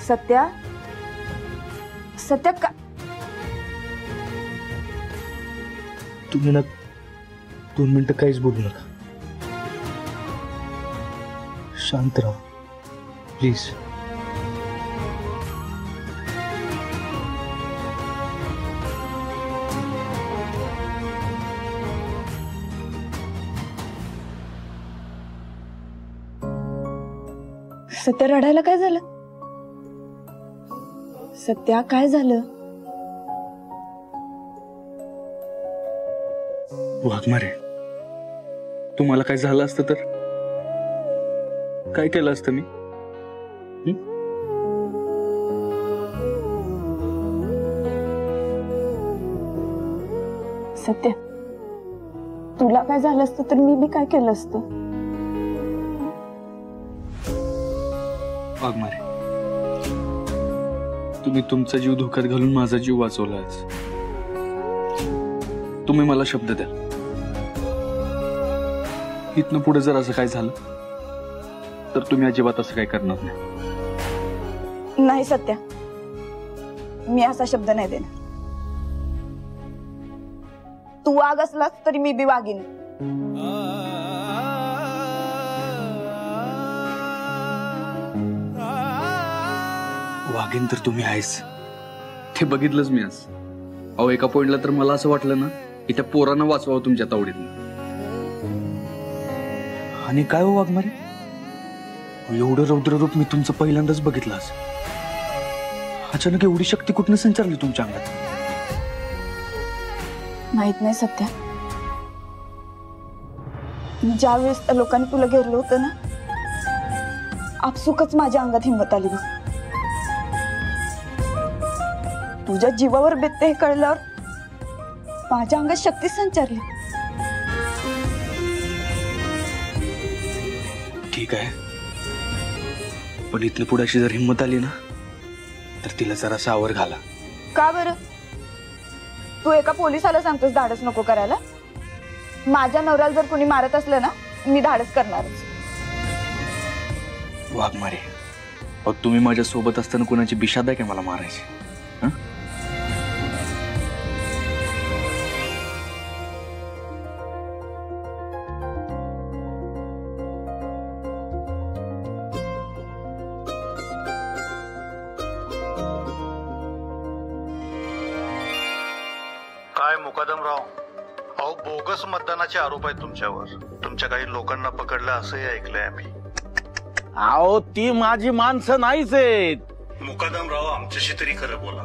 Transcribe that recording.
सत्या सत्या का तुम्ही ना 2 मिनिटं काहीच बोलू नका, शांत राहा प्लीज. सत्या रडायला काय झालं? सत्या काय झालं? वाघमारे, तुम्हाला काय झालं असतं तर काय केलं असतं मी? सत्या, तुला काय झालं असतं तर मी बी काय केलं असतं? वाघमारे, तुम्ही तुमचा जीव धोक्यात घालून माझा जीव वाचवला आज. तुम्ही मला शब्द द्या, इथनं पुढे जर असं काय झालं तर तुम्ही अजिबात असं काय करणार नाही. नाही सत्या, मी असा शब्द नाही देणार. तू वाघ असलास तरी मी बी वाघीन. वाघीन तर तुम्ही आहेच, ते बघितलंच मी आज. अहो, एका पॉइंटला तर मला असं वाटलं ना की त्या पोरांना वाचवावं तुमच्या तावडीतनं. आणि काय हो वाघमारे, एवढं रौद्र रूप मी तुमचं पहिल्यांदाच बघितलं आज. अचानक एवढी शक्ती कुठनं संचारली तुमच्या अंगात? माहित नाही सत्या, ज्या वेळेस त्या लोकांनी तुला घेरलं होतं ना, आपसुकच माझ्या अंगात हिंमत आली बघ. तुझ्या जीवावर बेतते हे कळल्यावर माझ्या अंगात शक्ती संचारली. ठीक आहे, पण इथनं पुढे अशी जर हिंमत आली ना तर तिला जरा सावर घाला. का बरं? तू एका पोलिसाला सांगतोस धाडस नको करायला? माझ्या नवऱ्याला जर कोणी मारत असलं ना, मी धाडस करणारच. वाघमारे, तुम्ही माझ्या सोबत असताना कोणाची बिशाद आहे का मला मारायची? काय मुकादमराव, अहो बोगस मतदानाचे आरोप आहेत तुमच्यावर. तुमच्या काही लोकांना पकडलं असंही ऐकलंय आम्ही. अहो, ती माझी माणसं नाहीच आहेत. मुकादमराव, आमच्याशी तरी खरं बोला.